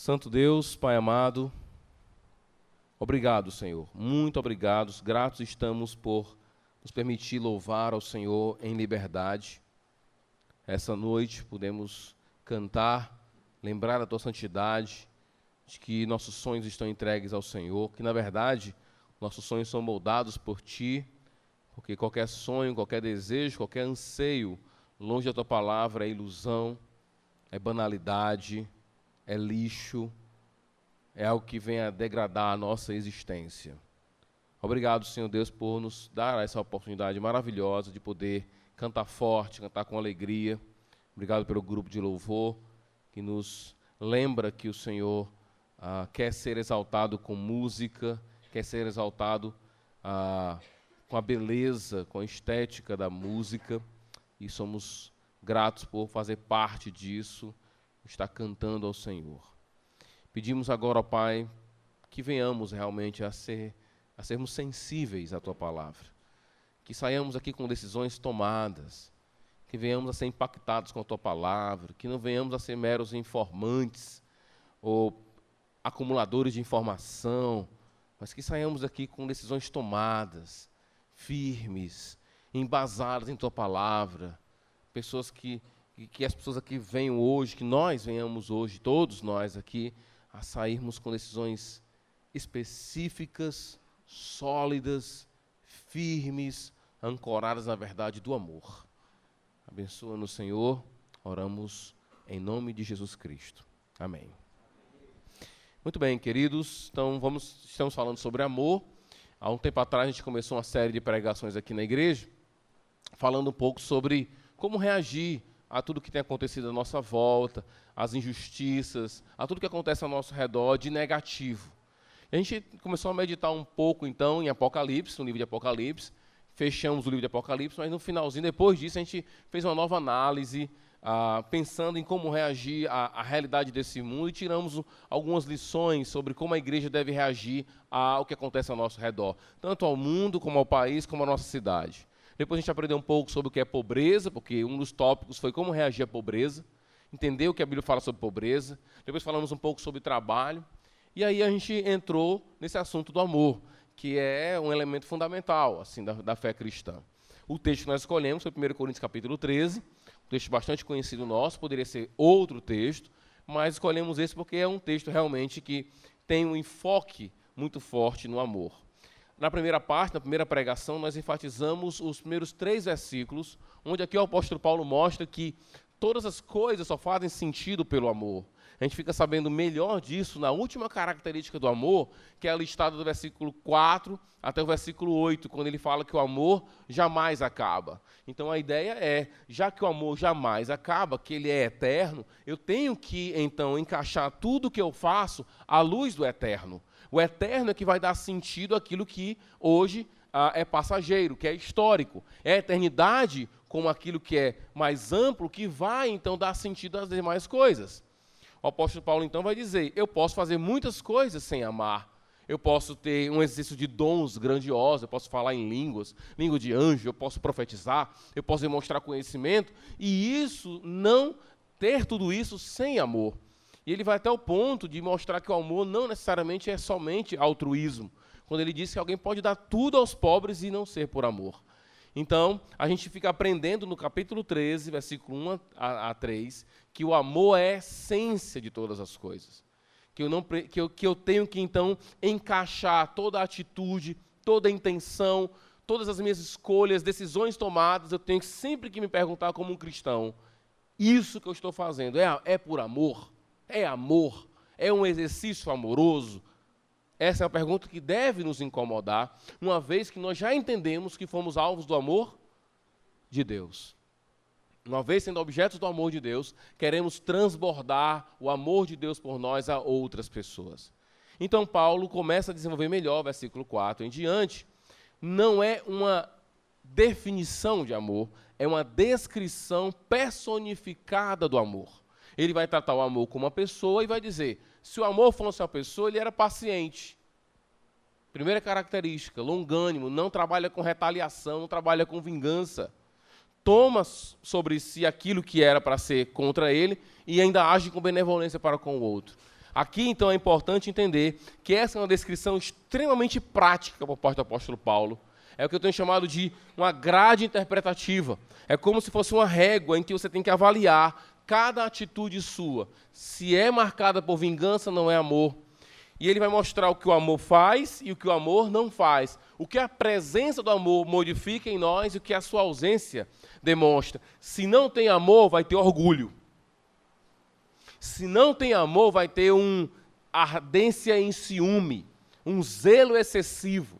Santo Deus, Pai amado, obrigado, Senhor. Muito obrigados. Gratos estamos por nos permitir louvar ao Senhor em liberdade. Essa noite podemos cantar, lembrar da Tua santidade, de que nossos sonhos estão entregues ao Senhor, que, na verdade, nossos sonhos são moldados por Ti, porque qualquer sonho, qualquer desejo, qualquer anseio, longe da Tua palavra, é ilusão, é banalidade, é lixo, é algo que vem a degradar a nossa existência. Obrigado, Senhor Deus, por nos dar essa oportunidade maravilhosa de poder cantar forte, cantar com alegria. Obrigado pelo grupo de louvor, que nos lembra que o Senhor quer ser exaltado com música, quer ser exaltado com a beleza, com a estética da música, e somos gratos por fazer parte disso, estar cantando ao Senhor. Pedimos agora, ó Pai, que venhamos realmente a sermos sensíveis à Tua palavra, que saiamos aqui com decisões tomadas, que venhamos a ser impactados com a Tua palavra, que não venhamos a ser meros informantes ou acumuladores de informação, mas que saiamos aqui com decisões tomadas, firmes, embasadas em Tua palavra, pessoas que as pessoas aqui venham hoje, que nós venhamos hoje, todos nós aqui, a sairmos com decisões específicas, sólidas, firmes, ancoradas na verdade do amor. Abençoa-nos, Senhor, oramos em nome de Jesus Cristo. Amém. Muito bem, queridos, então estamos falando sobre amor. Há um tempo atrás a gente começou uma série de pregações aqui na igreja, falando um pouco sobre como reagir a tudo que tem acontecido à nossa volta, às injustiças, a tudo que acontece ao nosso redor de negativo. E a gente começou a meditar um pouco, então, em Apocalipse, no livro de Apocalipse. Fechamos o livro de Apocalipse, mas no finalzinho, depois disso, a gente fez uma nova análise, pensando em como reagir à realidade desse mundo, e tiramos algumas lições sobre como a igreja deve reagir ao que acontece ao nosso redor, tanto ao mundo, como ao país, como à nossa cidade. Depois a gente aprendeu um pouco sobre o que é pobreza, porque um dos tópicos foi como reagir à pobreza, entender o que a Bíblia fala sobre pobreza. Depois falamos um pouco sobre trabalho. E aí a gente entrou nesse assunto do amor, que é um elemento fundamental assim, da fé cristã. O texto que nós escolhemos foi 1 Coríntios capítulo 13, um texto bastante conhecido nosso, poderia ser outro texto, mas escolhemos esse porque é um texto realmente que tem um enfoque muito forte no amor. Na primeira parte, na primeira pregação, nós enfatizamos os primeiros 3 versículos, onde aqui o apóstolo Paulo mostra que todas as coisas só fazem sentido pelo amor. A gente fica sabendo melhor disso na última característica do amor, que é listada do versículo 4 até o versículo 8, quando ele fala que o amor jamais acaba. Então a ideia é, já que o amor jamais acaba, que ele é eterno, eu tenho que, então, encaixar tudo o que eu faço à luz do eterno. O eterno é que vai dar sentido àquilo que hoje é passageiro, que é histórico. É a eternidade, como aquilo que é mais amplo, que vai, então, dar sentido às demais coisas. O apóstolo Paulo, então, vai dizer, eu posso fazer muitas coisas sem amar. Eu posso ter um exercício de dons grandiosos, eu posso falar em línguas, língua de anjo, eu posso profetizar, eu posso demonstrar conhecimento, e isso não ter tudo isso sem amor. E ele vai até o ponto de mostrar que o amor não necessariamente é somente altruísmo, quando ele diz que alguém pode dar tudo aos pobres e não ser por amor. Então, a gente fica aprendendo no capítulo 13, versículo 1 a 3, que o amor é a essência de todas as coisas. Que eu tenho que, então, encaixar toda a atitude, toda a intenção, todas as minhas escolhas, decisões tomadas, eu tenho sempre que me perguntar como um cristão, isso que eu estou fazendo é por amor? É amor? É um exercício amoroso? Essa é uma pergunta que deve nos incomodar, uma vez que nós já entendemos que fomos alvos do amor de Deus. Uma vez sendo objetos do amor de Deus, queremos transbordar o amor de Deus por nós a outras pessoas. Então Paulo começa a desenvolver melhor, versículo 4 em diante. Não é uma definição de amor, é uma descrição personificada do amor. Ele vai tratar o amor como uma pessoa e vai dizer, se o amor fosse uma pessoa, ele era paciente. Primeira característica, longânimo, não trabalha com retaliação, não trabalha com vingança. Toma sobre si aquilo que era para ser contra ele e ainda age com benevolência para com o outro. Aqui, então, é importante entender que essa é uma descrição extremamente prática por parte do apóstolo Paulo. É o que eu tenho chamado de uma grade interpretativa. É como se fosse uma régua em que você tem que avaliar cada atitude sua. Se é marcada por vingança, não é amor. E ele vai mostrar o que o amor faz e o que o amor não faz. O que a presença do amor modifica em nós e o que a sua ausência demonstra. Se não tem amor, vai ter orgulho. Se não tem amor, vai ter uma ardência em ciúme, um zelo excessivo.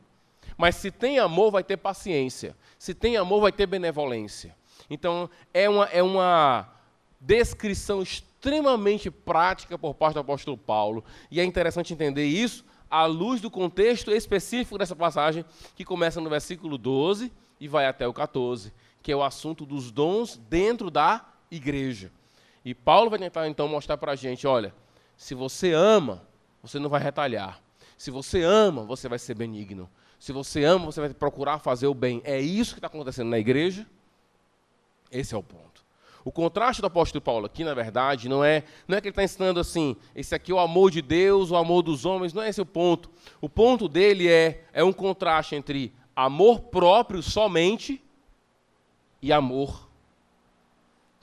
Mas se tem amor, vai ter paciência. Se tem amor, vai ter benevolência. Então, é uma descrição extremamente prática por parte do apóstolo Paulo. E é interessante entender isso à luz do contexto específico dessa passagem, que começa no versículo 12 e vai até o 14, que é o assunto dos dons dentro da igreja. E Paulo vai tentar, então, mostrar para a gente, olha, se você ama, você não vai retalhar. Se você ama, você vai ser benigno. Se você ama, você vai procurar fazer o bem. É isso que está acontecendo na igreja? Esse é o ponto. O contraste do apóstolo Paulo aqui, na verdade, não é que ele está ensinando assim, esse aqui é o amor de Deus, o amor dos homens, não é esse o ponto. O ponto dele é um contraste entre amor próprio somente e amor.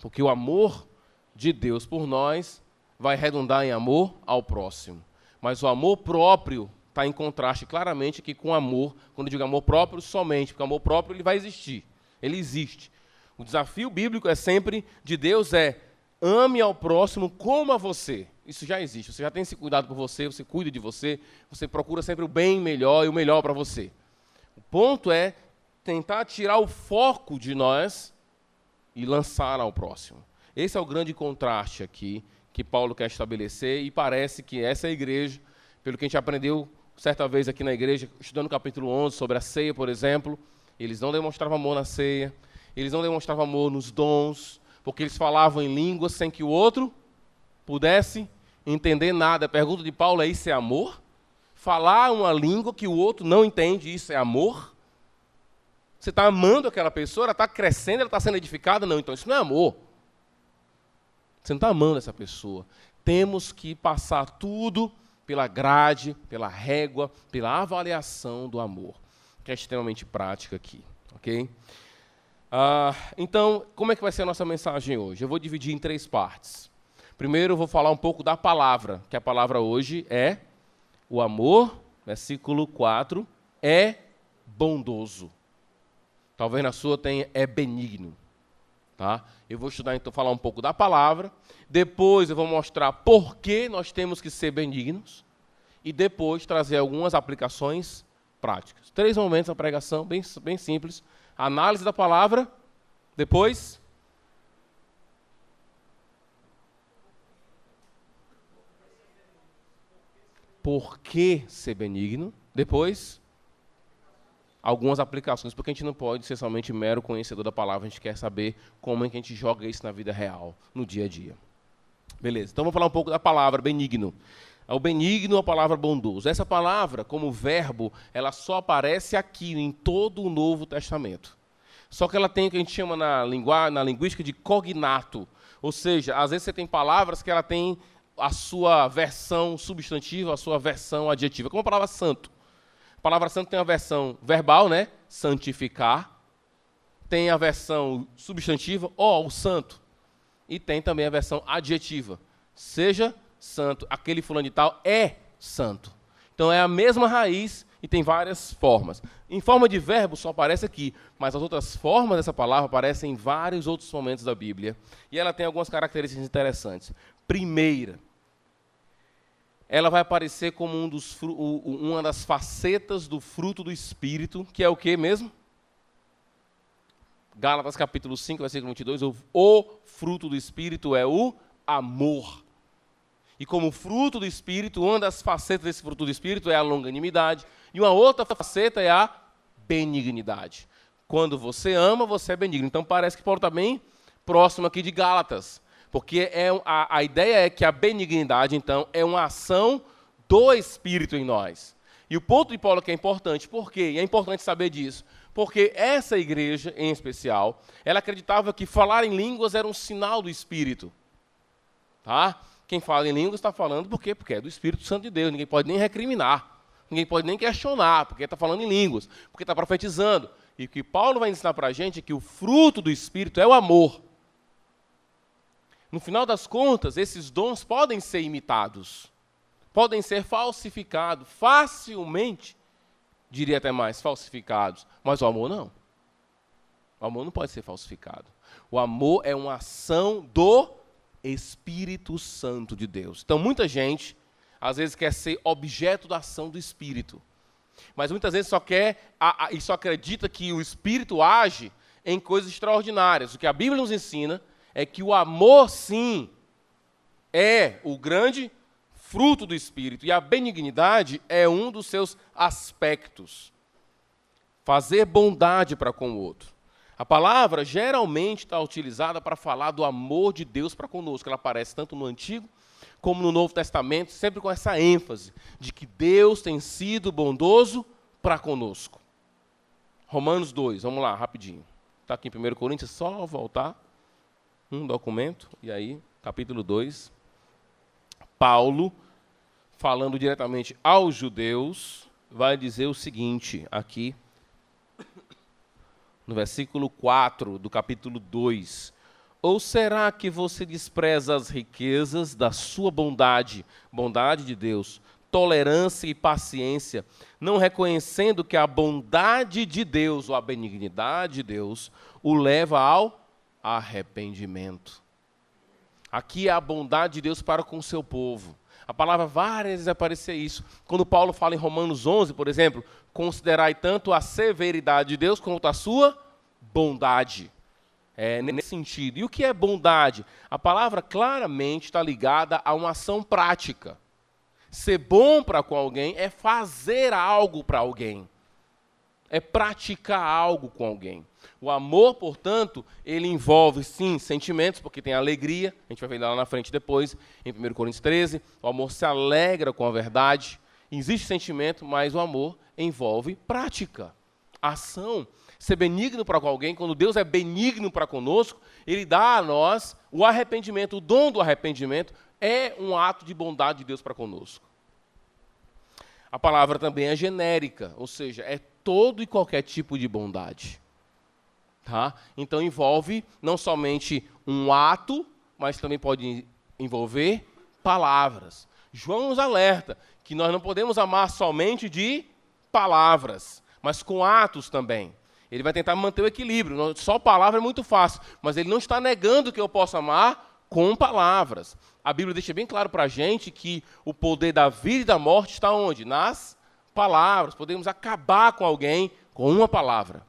Porque o amor de Deus por nós vai redundar em amor ao próximo. Mas o amor próprio está em contraste claramente aqui com o amor, quando eu digo amor próprio somente, porque o amor próprio ele vai existir, ele existe. O desafio bíblico é sempre de Deus ame ao próximo como a você. Isso já existe, você já tem esse cuidado por você, você cuida de você, você procura sempre o bem melhor e o melhor para você. O ponto é tentar tirar o foco de nós e lançar ao próximo. Esse é o grande contraste aqui que Paulo quer estabelecer e parece que essa igreja, pelo que a gente aprendeu certa vez aqui na igreja, estudando o capítulo 11 sobre a ceia, por exemplo, eles não demonstravam amor na ceia, eles não demonstravam amor nos dons, porque eles falavam em línguas sem que o outro pudesse entender nada. A pergunta de Paulo é, isso é amor? Falar uma língua que o outro não entende, isso é amor? Você está amando aquela pessoa, ela está crescendo, ela está sendo edificada? Não, então isso não é amor. Você não está amando essa pessoa. Temos que passar tudo pela grade, pela régua, pela avaliação do amor, que é extremamente prática aqui. Ok? Então, como é que vai ser a nossa mensagem hoje? Eu vou dividir em 3 partes. Primeiro, eu vou falar um pouco da palavra, que a palavra hoje é o amor, versículo 4, é bondoso. Talvez na sua tenha é benigno. Tá? Eu vou estudar, então, falar um pouco da palavra. Depois eu vou mostrar por que nós temos que ser benignos. E depois trazer algumas aplicações práticas. 3 momentos da pregação, bem simples. Análise da palavra. Depois, por que ser benigno. Depois, algumas aplicações, porque a gente não pode ser somente mero conhecedor da palavra, a gente quer saber como é que a gente joga isso na vida real, no dia a dia. Beleza, então vamos falar um pouco da palavra benigno. O benigno é a palavra bondoso. Essa palavra, como verbo, ela só aparece aqui, em todo o Novo Testamento. Só que ela tem o que a gente chama na linguística de cognato. Ou seja, às vezes você tem palavras que ela tem a sua versão substantiva, a sua versão adjetiva, como a palavra santo. A palavra santo tem a versão verbal, né? Santificar. Tem a versão substantiva, o santo. E tem também a versão adjetiva. Seja santo, aquele fulano de tal é santo. Então é a mesma raiz e tem várias formas. Em forma de verbo só aparece aqui, mas as outras formas dessa palavra aparecem em vários outros momentos da Bíblia. E ela tem algumas características interessantes. Primeira, ela vai aparecer como uma das facetas do fruto do Espírito, que é o que mesmo? Gálatas capítulo 5, versículo 22, o fruto do Espírito é o amor. E como fruto do Espírito, uma das facetas desse fruto do Espírito é a longanimidade, e uma outra faceta é a benignidade. Quando você ama, você é benigno. Então parece que Paulo está bem próximo aqui de Gálatas, porque a ideia é que a benignidade, então, é uma ação do Espírito em nós. E o ponto de Paulo que é importante, por quê? E é importante saber disso. Porque essa igreja, em especial, ela acreditava que falar em línguas era um sinal do Espírito. Tá? Quem fala em línguas está falando por quê? Porque é do Espírito Santo de Deus. Ninguém pode nem recriminar. Ninguém pode nem questionar, porque está falando em línguas, porque está profetizando. E o que Paulo vai ensinar para a gente é que o fruto do Espírito é o amor. No final das contas, esses dons podem ser imitados, podem ser falsificados, facilmente, diria até mais, falsificados. Mas o amor não. O amor não pode ser falsificado. O amor é uma ação do Espírito Santo de Deus. Então, muita gente, às vezes, quer ser objeto da ação do Espírito. Mas muitas vezes só acredita que o Espírito age em coisas extraordinárias. O que a Bíblia nos ensina é que o amor, sim, é o grande fruto do Espírito. E a benignidade é um dos seus aspectos. Fazer bondade para com o outro. A palavra geralmente está utilizada para falar do amor de Deus para conosco. Ela aparece tanto no Antigo como no Novo Testamento, sempre com essa ênfase de que Deus tem sido bondoso para conosco. Romanos 2, vamos lá, rapidinho. Está aqui em 1 Coríntios, só voltar um documento, e aí, capítulo 2, Paulo, falando diretamente aos judeus, vai dizer o seguinte, aqui, no versículo 4 do capítulo 2. Ou será que você despreza as riquezas da sua bondade, bondade de Deus, tolerância e paciência, não reconhecendo que a bondade de Deus, ou a benignidade de Deus, o leva ao arrependimento? Aqui é a bondade de Deus para com o seu povo. A palavra várias vezes aparece isso. Quando Paulo fala em Romanos 11, por exemplo, considerai tanto a severidade de Deus quanto a sua bondade. Nesse sentido. E o que é bondade? A palavra claramente está ligada a uma ação prática. Ser bom para com alguém é fazer algo para alguém. É praticar algo com alguém. O amor, portanto, ele envolve, sim, sentimentos, porque tem alegria, a gente vai ver lá na frente depois, em 1 Coríntios 13, o amor se alegra com a verdade. Existe sentimento, mas o amor envolve prática, ação. Ser benigno para com alguém, quando Deus é benigno para conosco, Ele dá a nós o arrependimento. O dom do arrependimento é um ato de bondade de Deus para conosco. A palavra também é genérica, ou seja, é todo e qualquer tipo de bondade. Tá? Então envolve não somente um ato, mas também pode envolver palavras. João nos alerta que nós não podemos amar somente de palavras, mas com atos também. Ele vai tentar manter o equilíbrio. Só palavra é muito fácil, mas ele não está negando que eu possa amar com palavras. A Bíblia deixa bem claro para a gente que o poder da vida e da morte está onde? Nas palavras. Podemos acabar com alguém com uma palavra.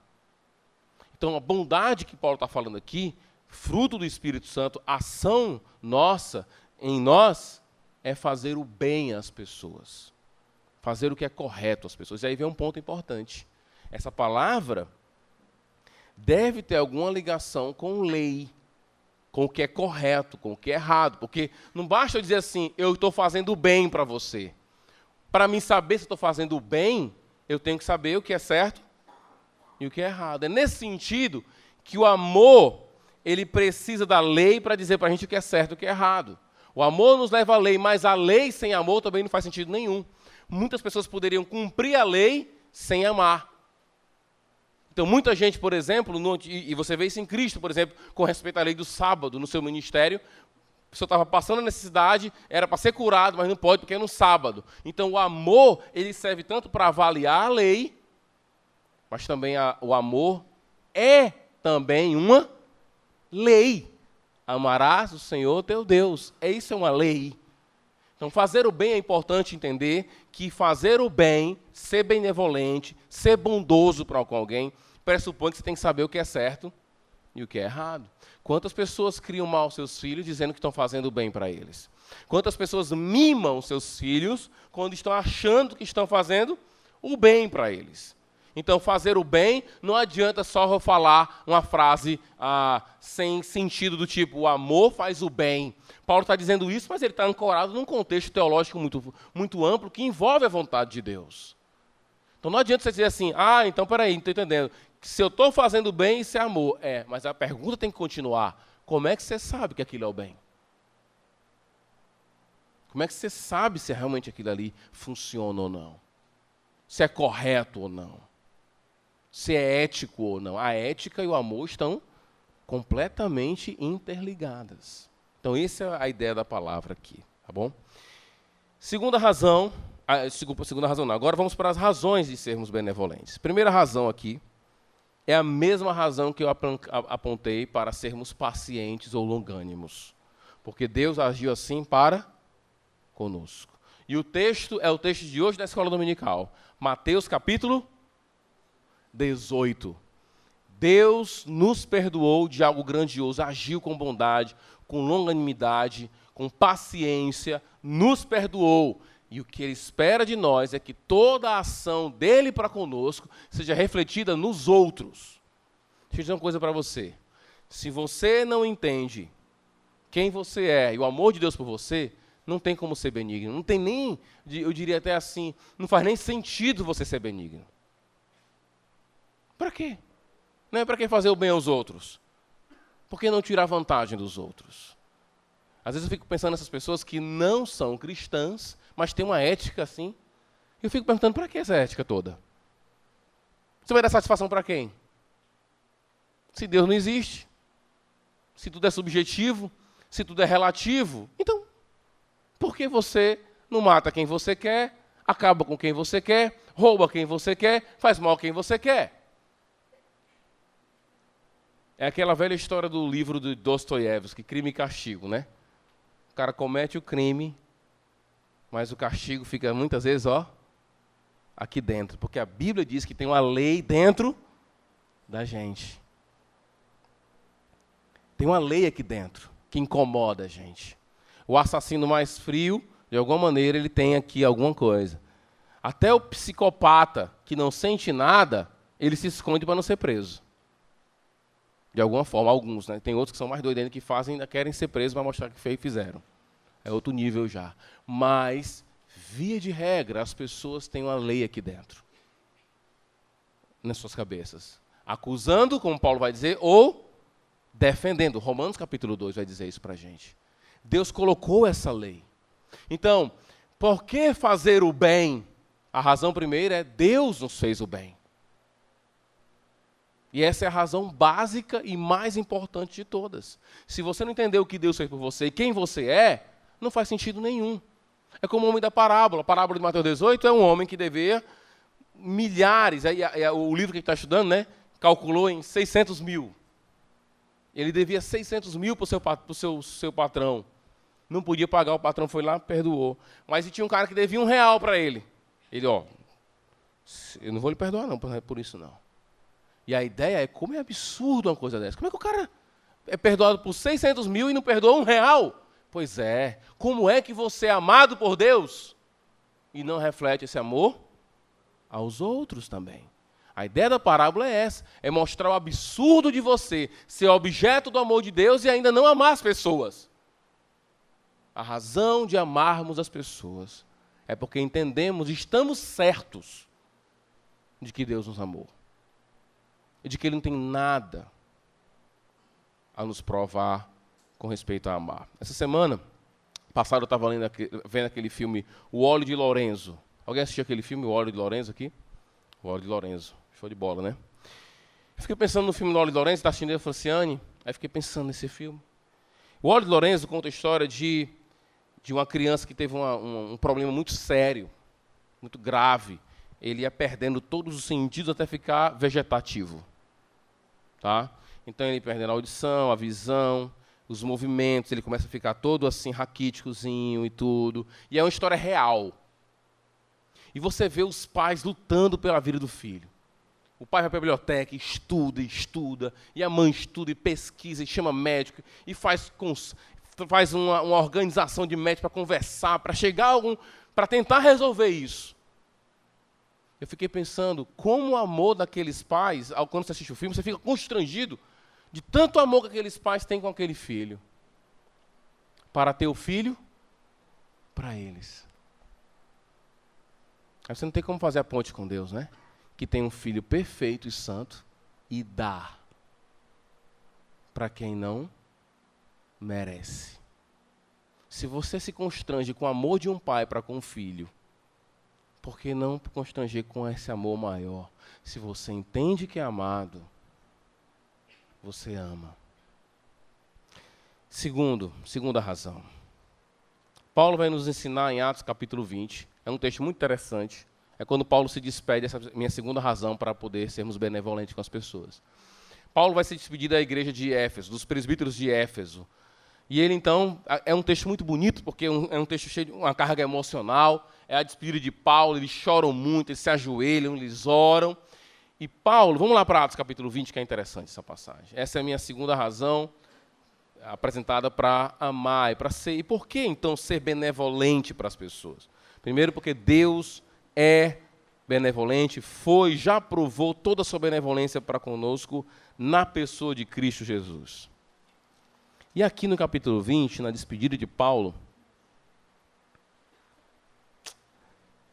Então, a bondade que Paulo está falando aqui, fruto do Espírito Santo, ação nossa, em nós, é fazer o bem às pessoas. Fazer o que é correto às pessoas. E aí vem um ponto importante. Essa palavra deve ter alguma ligação com lei, com o que é correto, com o que é errado. Porque não basta eu dizer assim, eu estou fazendo o bem para você. Para mim saber se estou fazendo o bem, eu tenho que saber o que é certo e o que é errado. É nesse sentido que o amor, ele precisa da lei para dizer para a gente o que é certo e o que é errado. O amor nos leva à lei, mas a lei sem amor também não faz sentido nenhum. Muitas pessoas poderiam cumprir a lei sem amar. Então, muita gente, por exemplo, e você vê isso em Cristo, por exemplo, com respeito à lei do sábado no seu ministério, a pessoa estava passando a necessidade, era para ser curado, mas não pode porque é no sábado. Então, o amor, ele serve tanto para avaliar a lei, mas também o amor é também uma lei. Amarás o Senhor teu Deus. Isso é uma lei. Então, fazer o bem é importante entender que fazer o bem, ser benevolente, ser bondoso para com alguém, pressupõe que você tem que saber o que é certo e o que é errado. Quantas pessoas criam mal seus filhos dizendo que estão fazendo o bem para eles? Quantas pessoas mimam seus filhos quando estão achando que estão fazendo o bem para eles? Então, fazer o bem, não adianta só eu falar uma frase sem sentido do tipo, o amor faz o bem. Paulo está dizendo isso, mas ele está ancorado num contexto teológico muito amplo que envolve a vontade de Deus. Então, não adianta você dizer assim, então, peraí, não estou entendendo. Se eu estou fazendo bem, isso é amor. Mas a pergunta tem que continuar. Como é que você sabe que aquilo é o bem? Como é que você sabe se realmente aquilo ali funciona ou não? Se é correto ou não? Se é ético ou não? A ética e o amor estão completamente interligadas. Então, essa é a ideia da palavra aqui, tá bom? Segunda razão, segunda razão não, agora vamos para as razões de sermos benevolentes. Primeira razão aqui é a mesma razão que eu apontei para sermos pacientes ou longânimos. Porque Deus agiu assim para conosco. E o texto é o texto de hoje da escola dominical. Mateus capítulo 18. Deus nos perdoou de algo grandioso, agiu com bondade, com longanimidade, com paciência, nos perdoou. E o que Ele espera de nós é que toda a ação dEle para conosco seja refletida nos outros. Deixa eu dizer uma coisa para você. Se você não entende quem você é e o amor de Deus por você, não tem como ser benigno. Não tem nem, eu diria até assim, não faz nem sentido você ser benigno. Para quê? Não é para que fazer o bem aos outros? Por que não tirar vantagem dos outros? Às vezes eu fico pensando nessas pessoas que não são cristãs, mas têm uma ética assim. E eu fico perguntando, para que essa ética toda? Você vai dar satisfação para quem? Se Deus não existe, se tudo é subjetivo, se tudo é relativo, então, por que você não mata quem você quer, acaba com quem você quer, rouba quem você quer, faz mal a quem você quer? É aquela velha história do livro de Dostoiévski, Crime e Castigo, né? O cara comete o crime, mas o castigo fica muitas vezes, aqui dentro. Porque a Bíblia diz que tem uma lei dentro da gente. Tem uma lei aqui dentro que incomoda a gente. O assassino mais frio, de alguma maneira, ele tem aqui alguma coisa. Até o psicopata que não sente nada, ele se esconde para não ser preso. De alguma forma, alguns, né? Tem outros que são mais doidos ainda, que querem ser presos para mostrar que fizeram. É outro nível já. Mas, via de regra, as pessoas têm uma lei aqui dentro. Nas suas cabeças. Acusando, como Paulo vai dizer, ou defendendo. Romanos capítulo 2 vai dizer isso para a gente. Deus colocou essa lei. Então, por que fazer o bem? A razão primeira é Deus nos fez o bem. E essa é a razão básica e mais importante de todas. Se você não entender o que Deus fez por você e quem você é, não faz sentido nenhum. É como o homem da parábola. A parábola de Mateus 18 é um homem que devia milhares, o livro que a gente está estudando, né, calculou em 600 mil. Ele devia 600 mil para o seu patrão. Não podia pagar, o patrão foi lá, perdoou. Mas tinha um cara que devia R$1 para ele. Ele, eu não vou lhe perdoar não, por isso não. E a ideia é, como é absurdo uma coisa dessa. Como é que o cara é perdoado por 600 mil e não perdoa R$1? Pois é. Como é que você é amado por Deus e não reflete esse amor aos outros também? A ideia da parábola é essa. É mostrar o absurdo de você ser objeto do amor de Deus e ainda não amar as pessoas. A razão de amarmos as pessoas é porque entendemos, estamos certos de que Deus nos amou. E de que Ele não tem nada a nos provar com respeito a amar. Essa semana passada eu estava vendo aquele filme O Óleo de Lorenzo. Alguém assistiu aquele filme, O Óleo de Lorenzo, aqui? O Óleo de Lorenzo. Show de bola, né? Eu fiquei pensando no filme do Óleo de Lorenzo, da Chinesa Franciane. Aí fiquei pensando nesse filme. O Óleo de Lorenzo conta a história de uma criança que teve um problema muito sério, muito grave. Ele ia perdendo todos os sentidos até ficar vegetativo. Tá? Então ele perdendo a audição, a visão, os movimentos, ele começa a ficar todo assim, raquíticozinho e tudo. E é uma história real. E você vê os pais lutando pela vida do filho. O pai vai para a biblioteca, estuda, e a mãe estuda e pesquisa, e chama médico, e faz uma organização de médicos para conversar, para para tentar resolver isso. Eu fiquei pensando, como o amor daqueles pais, quando você assiste o filme, você fica constrangido de tanto amor que aqueles pais têm com aquele filho. Para ter o filho, para eles. Aí você não tem como fazer a ponte com Deus, né? Que tem um filho perfeito e santo e dá para quem não merece. Se você se constrange com o amor de um pai para com um filho, por que não constranger com esse amor maior? Se você entende que é amado, você ama. Segunda razão. Paulo vai nos ensinar em Atos capítulo 20. É um texto muito interessante. É quando Paulo se despede, essa minha segunda razão para poder sermos benevolentes com as pessoas. Paulo vai se despedir da igreja de Éfeso, dos presbíteros de Éfeso. E ele, então, é um texto muito bonito, porque é um texto cheio de uma carga emocional. É a despedida de Paulo, eles choram muito, eles se ajoelham, eles oram. E Paulo, vamos lá para Atos capítulo 20, que é interessante essa passagem. Essa é a minha segunda razão, apresentada para amar e para ser. E por que, então, ser benevolente para as pessoas? Primeiro, porque Deus é benevolente, já provou toda a sua benevolência para conosco na pessoa de Cristo Jesus. E aqui no capítulo 20, na despedida de Paulo,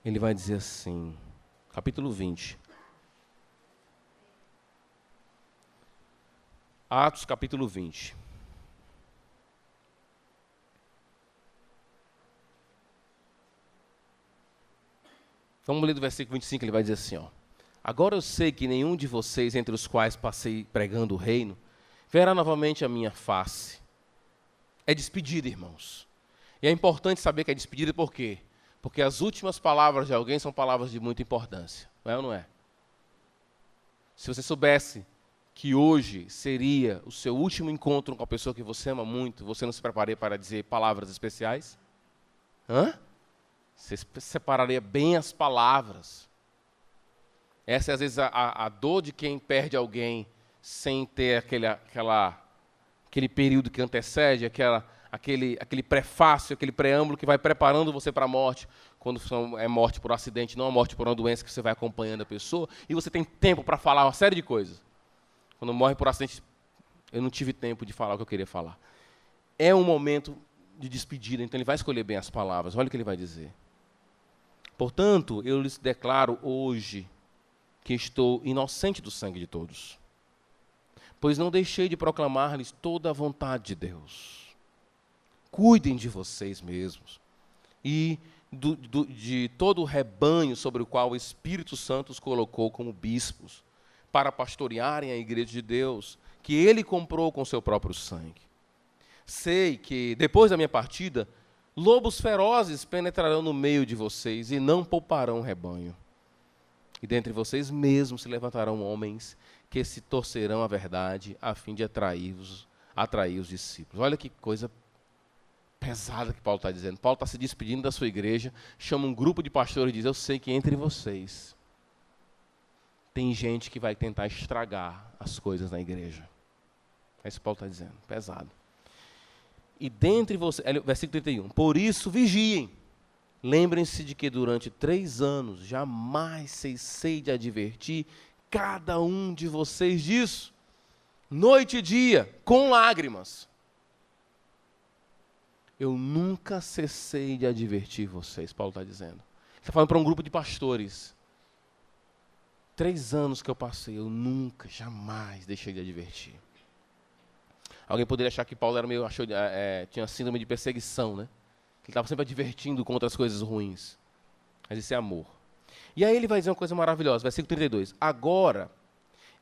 ele vai dizer assim, capítulo 20. Atos, capítulo 20. Vamos ler do versículo 25, ele vai dizer assim, ó. Agora eu sei que nenhum de vocês, entre os quais passei pregando o reino, verá novamente a minha face. É despedida, irmãos. E é importante saber que é despedida por quê? Porque as últimas palavras de alguém são palavras de muita importância. Não é ou não é? Se você soubesse que hoje seria o seu último encontro com a pessoa que você ama muito, você não se prepararia para dizer palavras especiais? Você separaria bem as palavras. Essa é, às vezes, a dor de quem perde alguém sem ter aquele período que antecede, aquele prefácio, aquele preâmbulo que vai preparando você para a morte, quando é morte por acidente, não é morte por uma doença que você vai acompanhando a pessoa, e você tem tempo para falar uma série de coisas. Quando morre por acidente, eu não tive tempo de falar o que eu queria falar. É um momento de despedida, então ele vai escolher bem as palavras. Olha o que ele vai dizer. Portanto, eu lhes declaro hoje que estou inocente do sangue de todos, pois não deixei de proclamar-lhes toda a vontade de Deus. Cuidem de vocês mesmos e de todo o rebanho sobre o qual o Espírito Santo os colocou como bispos, para pastorearem a igreja de Deus, que ele comprou com seu próprio sangue. Sei que, depois da minha partida, lobos ferozes penetrarão no meio de vocês e não pouparão o rebanho. E dentre vocês mesmos se levantarão homens que se torcerão à verdade, a fim de atrair os discípulos. Olha que coisa pesada que Paulo está dizendo. Paulo está se despedindo da sua igreja, chama um grupo de pastores e diz, eu sei que entre vocês tem gente que vai tentar estragar as coisas na igreja. É isso que Paulo está dizendo, pesado. E dentre vocês, versículo 31, por isso vigiem, lembrem-se de que durante 3 anos jamais cessei de advertir cada um de vocês disso, noite e dia, com lágrimas. Eu nunca cessei de advertir vocês, Paulo está dizendo. Ele está falando para um grupo de pastores. 3 anos que eu passei, eu nunca, jamais deixei de advertir. Alguém poderia achar que Paulo era tinha síndrome de perseguição, né? Ele estava sempre advertindo contra as coisas ruins. Mas isso é amor. E aí ele vai dizer uma coisa maravilhosa, versículo 32. Agora,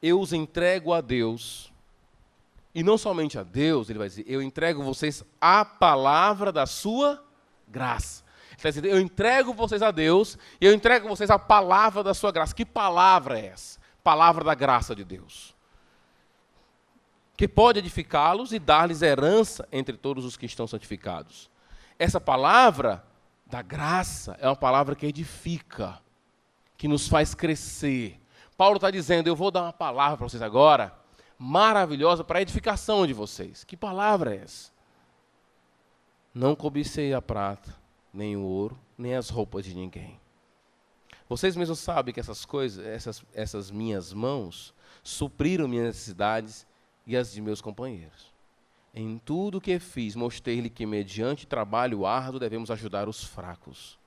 eu os entrego a Deus, e não somente a Deus, ele vai dizer, eu entrego vocês a palavra da sua graça. Ele está dizendo, eu entrego vocês a Deus, e eu entrego vocês a palavra da sua graça. Que palavra é essa? Palavra da graça de Deus. Que pode edificá-los e dar-lhes herança entre todos os que estão santificados. Essa palavra da graça é uma palavra que edifica, que nos faz crescer. Paulo está dizendo, eu vou dar uma palavra para vocês agora, maravilhosa para a edificação de vocês. Que palavra é essa? Não cobicei a prata, nem o ouro, nem as roupas de ninguém. Vocês mesmos sabem que essas coisas, essas minhas mãos, supriram minhas necessidades e as de meus companheiros. Em tudo o que fiz, mostrei-lhe que, mediante trabalho árduo, devemos ajudar os fracos.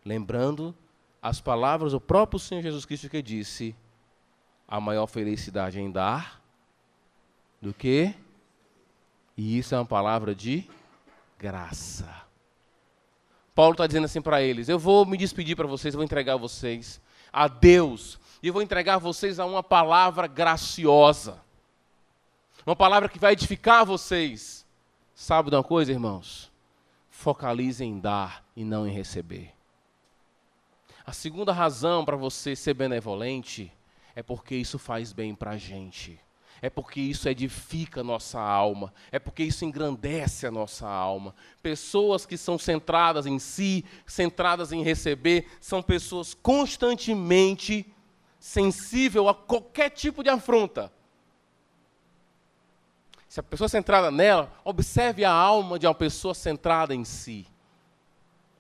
Lembrando as palavras do próprio Senhor Jesus Cristo que disse, a maior felicidade é em dar do que, e isso é uma palavra de graça. Paulo está dizendo assim para eles: eu vou me despedir para vocês, eu vou entregar vocês a Deus, e eu vou entregar vocês a uma palavra graciosa, uma palavra que vai edificar vocês. Sabe de uma coisa, irmãos? Focalize em dar e não em receber. A segunda razão para você ser benevolente é porque isso faz bem para a gente. É porque isso edifica a nossa alma. É porque isso engrandece a nossa alma. Pessoas que são centradas em si, centradas em receber, são pessoas constantemente sensíveis a qualquer tipo de afronta. Se a pessoa é centrada nela, observe a alma de uma pessoa centrada em si.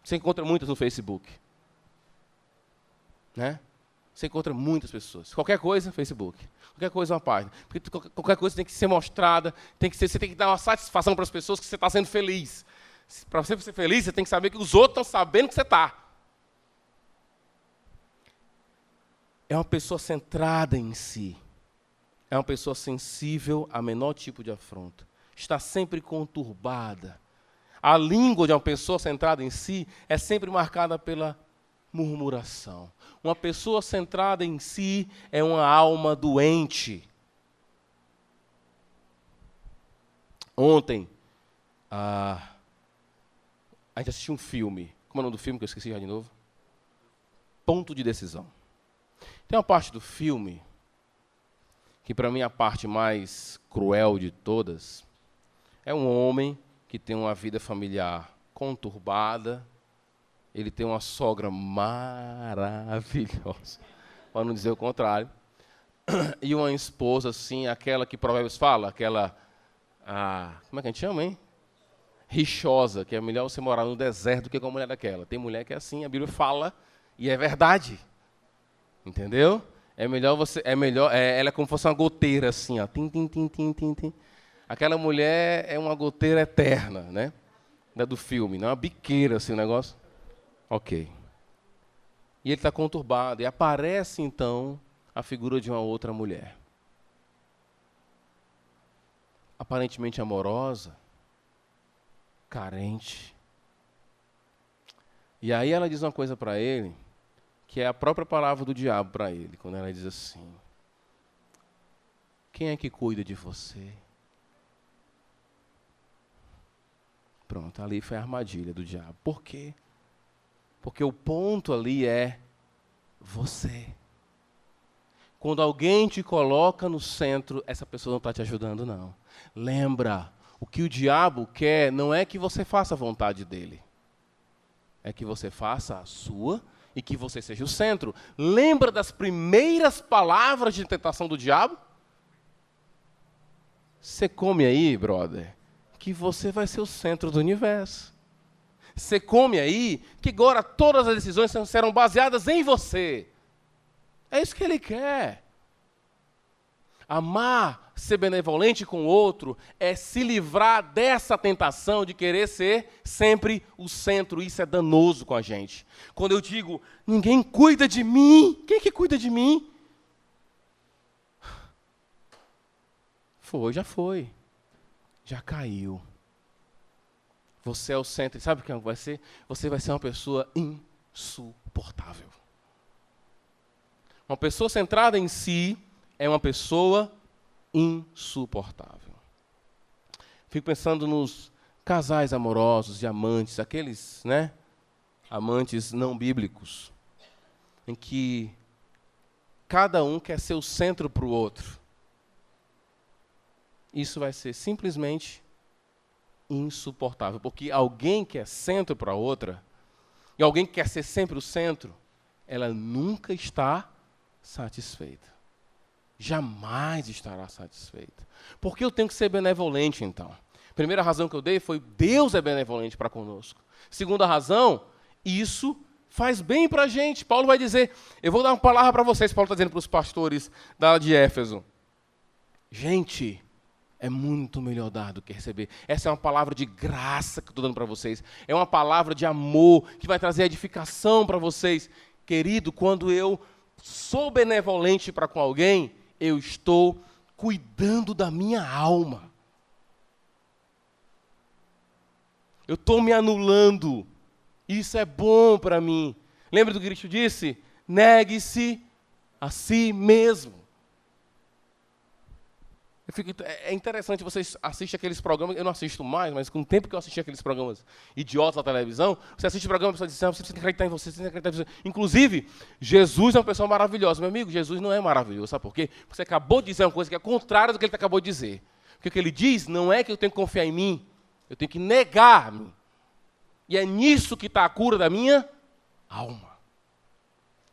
Você encontra muitas no Facebook. Né? Você encontra muitas pessoas. Qualquer coisa, Facebook. Qualquer coisa, uma página. Porque qualquer coisa tem que ser mostrada, você tem que dar uma satisfação para as pessoas que você está sendo feliz. Para você ser feliz, você tem que saber que os outros estão sabendo que você está. É uma pessoa centrada em si. É uma pessoa sensível a menor tipo de afronta. Está sempre conturbada. A língua de uma pessoa centrada em si é sempre marcada pela murmuração. Uma pessoa centrada em si é uma alma doente. Ontem, a gente assistiu um filme. Como é o nome do filme que eu esqueci já de novo? Ponto de Decisão. Tem uma parte do filme que para mim é a parte mais cruel de todas. É um homem que tem uma vida familiar conturbada. Ele tem uma sogra maravilhosa, para não dizer o contrário. E uma esposa, assim, aquela que Provérbios fala, aquela... como é que a gente chama, hein? Rixosa, que é melhor você morar no deserto do que com a mulher daquela. Tem mulher que é assim, a Bíblia fala, e é verdade. Entendeu? Ela é como se fosse uma goteira, assim, ó. Tim, tim, tim, tim, tim, tim. Aquela mulher é uma goteira eterna, né? Do filme, não é uma biqueira, assim, o negócio. Ok. E ele está conturbado. E aparece, então, a figura de uma outra mulher. Aparentemente amorosa, carente. E aí ela diz uma coisa para ele, que é a própria palavra do diabo para ele, quando ela diz assim: quem é que cuida de você? Pronto, ali foi a armadilha do diabo. Por quê? Porque o ponto ali é você. Quando alguém te coloca no centro, essa pessoa não está te ajudando, não. Lembra, o que o diabo quer não é que você faça a vontade dele. É que você faça a sua e que você seja o centro. Lembra das primeiras palavras de tentação do diabo? Você come aí, brother, que você vai ser o centro do universo. Você come aí, que agora todas as decisões serão baseadas em você. É isso que ele quer. Amar, ser benevolente com o outro, é se livrar dessa tentação de querer ser sempre o centro. Isso é danoso com a gente. Quando eu digo, ninguém cuida de mim, quem é que cuida de mim? Já foi. Já caiu. Você é o centro. E sabe o que vai ser? Você vai ser uma pessoa insuportável. Uma pessoa centrada em si é uma pessoa insuportável. Fico pensando nos casais amorosos e amantes, aqueles, né, amantes não bíblicos, em que cada um quer ser o centro para o outro. Isso vai ser simplesmente insuportável, porque alguém que é centro para outra, e alguém que quer ser sempre o centro, ela nunca está satisfeita. Jamais estará satisfeita. Por que eu tenho que ser benevolente, então? Primeira razão que eu dei foi Deus é benevolente para conosco. Segunda razão, isso faz bem para a gente. Paulo vai dizer, eu vou dar uma palavra para vocês, Paulo está dizendo para os pastores da de Éfeso. Gente, é muito melhor dar do que receber. Essa é uma palavra de graça que eu estou dando para vocês. É uma palavra de amor que vai trazer edificação para vocês. Querido, quando eu sou benevolente para com alguém, eu estou cuidando da minha alma. Eu estou me anulando. Isso é bom para mim. Lembra do que Cristo disse? Negue-se a si mesmo. É interessante, vocês assistem aqueles programas, eu não assisto mais, mas com o tempo que eu assisti aqueles programas idiotas na televisão, você assiste o programa e a pessoa diz, você precisa acreditar em você, você precisa acreditar em você. Inclusive, Jesus é uma pessoa maravilhosa. Meu amigo, Jesus não é maravilhoso, sabe por quê? Porque você acabou de dizer uma coisa que é contrária do que ele acabou de dizer. Porque o que ele diz não é que eu tenho que confiar em mim, eu tenho que negar-me. E é nisso que está a cura da minha alma.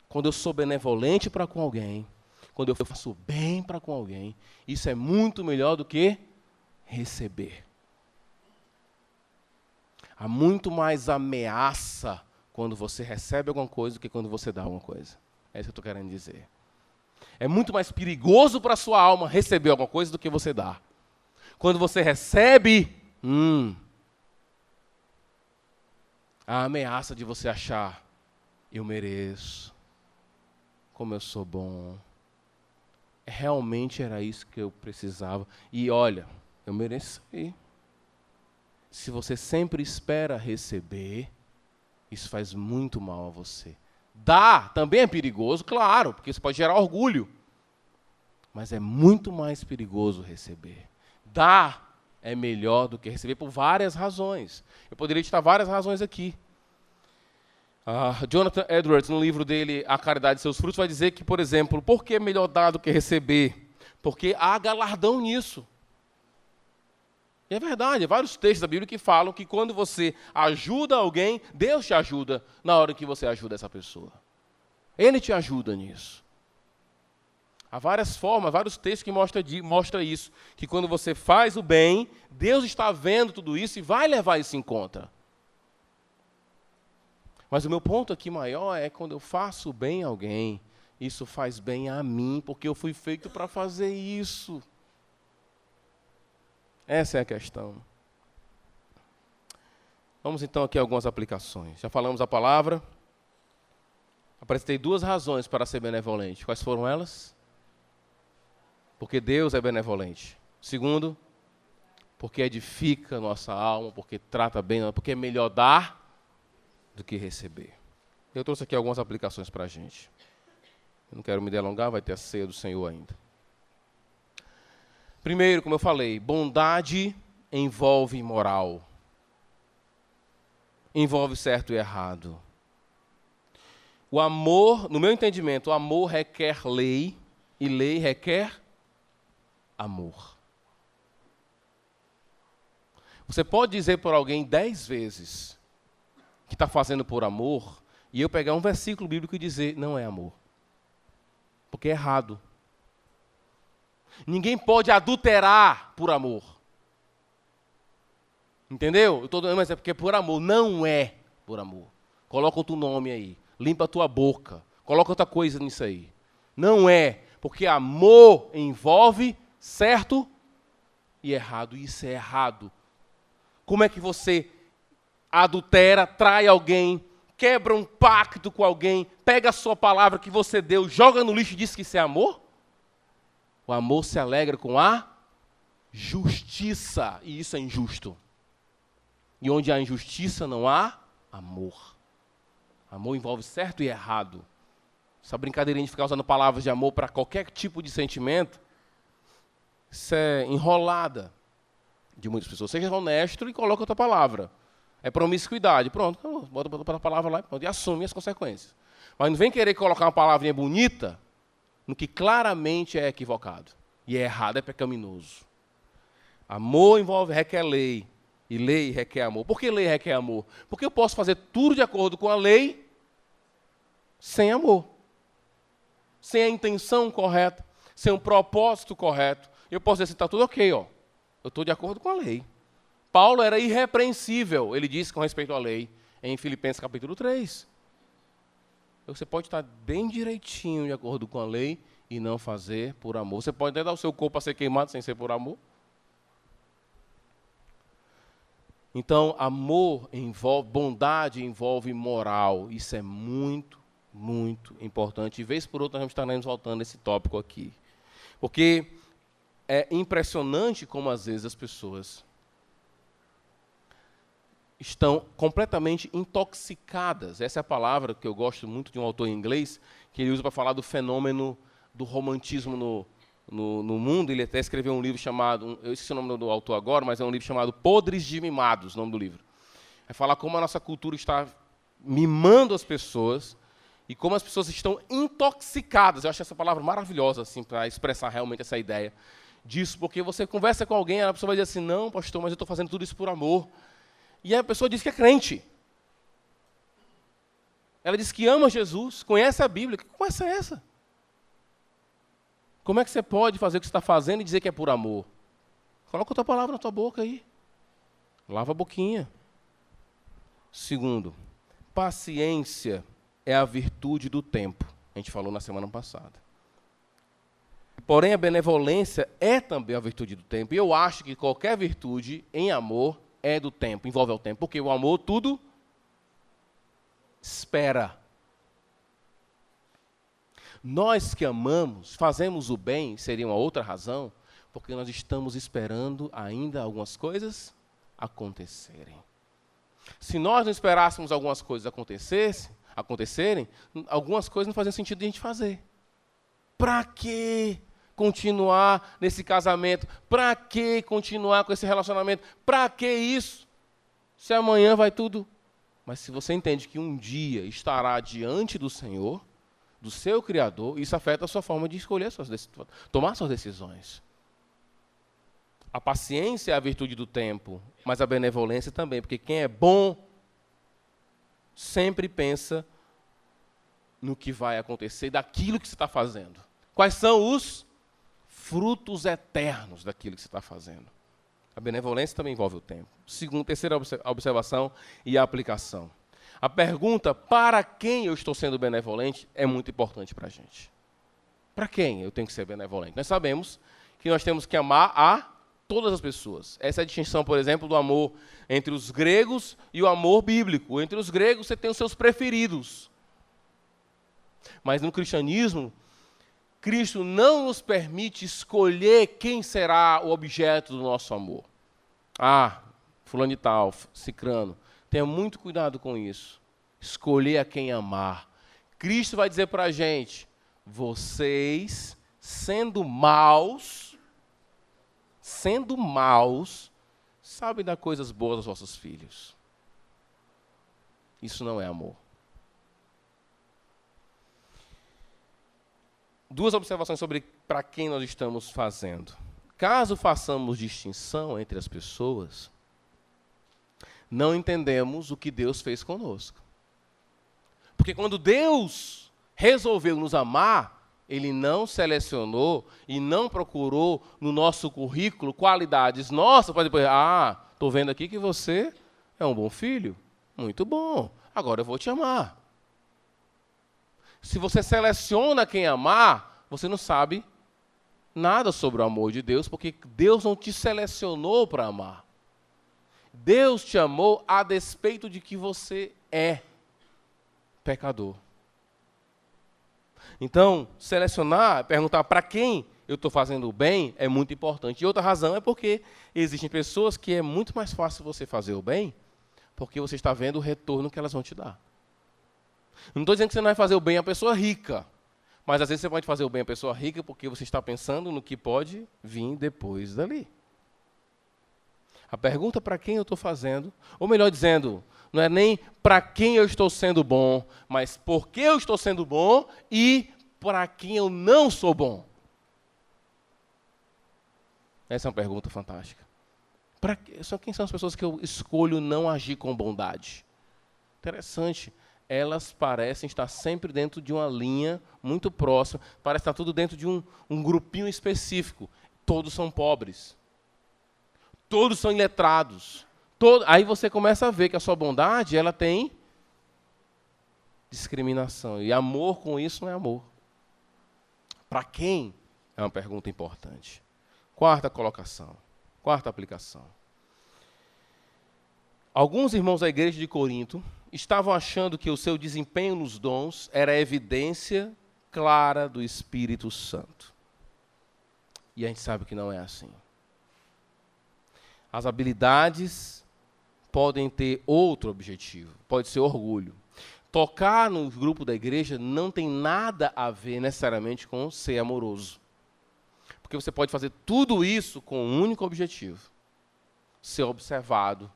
Quando eu sou benevolente para com alguém, quando eu faço bem para com alguém, isso é muito melhor do que receber. Há muito mais ameaça quando você recebe alguma coisa do que quando você dá alguma coisa. É isso que eu estou querendo dizer. É muito mais perigoso para a sua alma receber alguma coisa do que você dar. Quando você recebe, a ameaça de você achar, eu mereço, como eu sou bom. Realmente era isso que eu precisava. E olha, eu mereci. Se você sempre espera receber, isso faz muito mal a você. Dar também é perigoso, claro, porque isso pode gerar orgulho. Mas é muito mais perigoso receber. Dar é melhor do que receber por várias razões. Eu poderia citar várias razões aqui. Jonathan Edwards, no livro dele, A Caridade e Seus Frutos, vai dizer que, por exemplo, por que é melhor dar do que receber? Porque há galardão nisso. E é verdade, há vários textos da Bíblia que falam que quando você ajuda alguém, Deus te ajuda na hora que você ajuda essa pessoa. Ele te ajuda nisso. Há várias formas, vários textos que mostram isso, que quando você faz o bem, Deus está vendo tudo isso e vai levar isso em conta. Mas o meu ponto aqui maior é quando eu faço bem a alguém, isso faz bem a mim, porque eu fui feito para fazer isso. Essa é a questão. Vamos então aqui a algumas aplicações. Já falamos a palavra. Apresentei 2 razões para ser benevolente. Quais foram elas? Porque Deus é benevolente. Segundo, porque edifica nossa alma, porque trata bem, porque é melhor dar do que receber. Eu trouxe aqui algumas aplicações para a gente. Eu não quero me delongar, vai ter a ceia do Senhor ainda. Primeiro, como eu falei, bondade envolve moral. Envolve certo e errado. O amor, no meu entendimento, o amor requer lei e lei requer amor. Você pode dizer por alguém 10 vezes que está fazendo por amor, e eu pegar um versículo bíblico e dizer, não é amor. Porque é errado. Ninguém pode adulterar por amor. Entendeu? Eu estou dando um exemplo, porque é por amor. Não é por amor. Coloca outro nome aí. Limpa a tua boca. Coloca outra coisa nisso aí. Não é. Porque amor envolve certo e errado. Isso é errado. Como é que você adultera, trai alguém, quebra um pacto com alguém, pega a sua palavra que você deu, joga no lixo e diz que isso é amor? O amor se alegra com a justiça, e isso é injusto. E onde há injustiça não há amor. Amor envolve certo e errado. Essa brincadeirinha de ficar usando palavras de amor para qualquer tipo de sentimento, isso é enrolada de muitas pessoas. Seja honesto e coloca outra palavra. É promiscuidade. Pronto, bota a palavra lá e assume as consequências. Mas não vem querer colocar uma palavrinha bonita no que claramente é equivocado. E é errado, é pecaminoso. Amor requer lei. E lei requer amor. Por que lei requer amor? Porque eu posso fazer tudo de acordo com a lei sem amor. Sem a intenção correta. Sem um propósito correto. Eu posso dizer assim, está tudo ok, ó. Eu estou de acordo com a lei. Paulo era irrepreensível, ele disse com respeito à lei, em Filipenses capítulo 3. Você pode estar bem direitinho de acordo com a lei e não fazer por amor. Você pode até dar o seu corpo a ser queimado sem ser por amor. Então, amor envolve, bondade envolve moral. Isso é muito, muito importante. E vez por outra, nós estaremos voltando a esse tópico aqui. Porque é impressionante como, às vezes, as pessoas estão completamente intoxicadas. Essa é a palavra que eu gosto muito de um autor em inglês, que ele usa para falar do fenômeno do romantismo no mundo. Ele até escreveu um livro chamado, eu esqueci o nome do autor agora, mas é um livro chamado Podres de Mimados, o nome do livro. É falar como a nossa cultura está mimando as pessoas e como as pessoas estão intoxicadas. Eu acho essa palavra maravilhosa assim, para expressar realmente essa ideia disso, porque você conversa com alguém, a pessoa vai dizer assim, não, pastor, mas eu estou fazendo tudo isso por amor. E a pessoa diz que é crente. Ela diz que ama Jesus, conhece a Bíblia. Que conversa é essa? Como é que você pode fazer o que você está fazendo e dizer que é por amor? Coloca outra palavra na tua boca aí. Lava a boquinha. Segundo, paciência é a virtude do tempo. A gente falou na semana passada. Porém, a benevolência é também a virtude do tempo. E eu acho que qualquer virtude em amor é do tempo, envolve o tempo. Porque o amor tudo espera. Nós que amamos, fazemos o bem, seria uma outra razão, porque nós estamos esperando ainda algumas coisas acontecerem. Se nós não esperássemos algumas coisas acontecerem, algumas coisas não faziam sentido de a gente fazer. Para que continuar nesse casamento? Para que continuar com esse relacionamento? Para que isso? Se amanhã vai tudo. Mas se você entende que um dia estará diante do Senhor, do seu Criador, isso afeta a sua forma de escolher, tomar suas decisões. A paciência é a virtude do tempo, mas a benevolência também, porque quem é bom sempre pensa no que vai acontecer, daquilo que você está fazendo. Quais são os frutos eternos daquilo que você está fazendo? A benevolência também envolve o tempo. Terceira observação e a aplicação. A pergunta, para quem eu estou sendo benevolente, é muito importante para a gente. Para quem eu tenho que ser benevolente? Nós sabemos que nós temos que amar a todas as pessoas. Essa é a distinção, por exemplo, do amor entre os gregos e o amor bíblico. Entre os gregos você tem os seus preferidos. Mas no cristianismo, Cristo não nos permite escolher quem será o objeto do nosso amor. Fulano de tal, cicrano. Tenha muito cuidado com isso. Escolher a quem amar. Cristo vai dizer para a gente, vocês, sendo maus, sabem dar coisas boas aos vossos filhos. Isso não é amor. Duas observações sobre para quem nós estamos fazendo. Caso façamos distinção entre as pessoas, não entendemos o que Deus fez conosco. Porque quando Deus resolveu nos amar, Ele não selecionou e não procurou no nosso currículo qualidades nossas para depois, estou vendo aqui que você é um bom filho. Muito bom. Agora eu vou te amar. Se você seleciona quem amar, você não sabe nada sobre o amor de Deus, porque Deus não te selecionou para amar. Deus te amou a despeito de que você é pecador. Então, selecionar, perguntar para quem eu estou fazendo o bem é muito importante. E outra razão é porque existem pessoas que é muito mais fácil você fazer o bem, porque você está vendo o retorno que elas vão te dar. Não estou dizendo que você não vai fazer o bem à pessoa rica, mas às vezes você pode fazer o bem à pessoa rica porque você está pensando no que pode vir depois dali. A pergunta para quem eu estou fazendo, ou melhor dizendo, não é nem para quem eu estou sendo bom, mas por que eu estou sendo bom e para quem eu não sou bom. Essa é uma pergunta fantástica. Quem são as pessoas que eu escolho não agir com bondade? Interessante. Elas parecem estar sempre dentro de uma linha muito próxima, parece estar tudo dentro de um grupinho específico. Todos são pobres. Todos são iletrados. Aí você começa a ver que a sua bondade ela tem discriminação. E amor com isso não é amor. Para quem? É uma pergunta importante. Quarta aplicação. Alguns irmãos da igreja de Corinto estavam achando que o seu desempenho nos dons era evidência clara do Espírito Santo. E a gente sabe que não é assim. As habilidades podem ter outro objetivo, pode ser orgulho. Tocar no grupo da igreja não tem nada a ver necessariamente com ser amoroso. Porque você pode fazer tudo isso com um único objetivo: ser observado,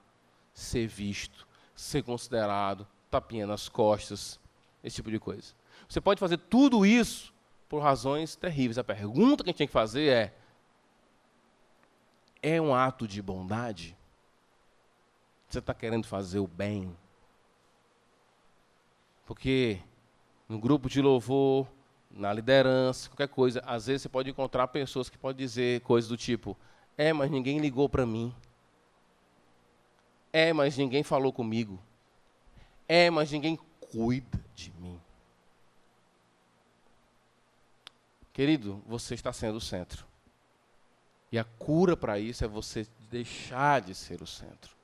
ser visto, ser considerado, tapinha nas costas, esse tipo de coisa. Você pode fazer tudo isso por razões terríveis. A pergunta que a gente tem que fazer é um ato de bondade? Você está querendo fazer o bem? Porque no grupo de louvor, na liderança, qualquer coisa, às vezes você pode encontrar pessoas que podem dizer coisas do tipo: mas ninguém ligou para mim. Mas ninguém falou comigo. Mas ninguém cuida de mim. Querido, você está sendo o centro. E a cura para isso é você deixar de ser o centro.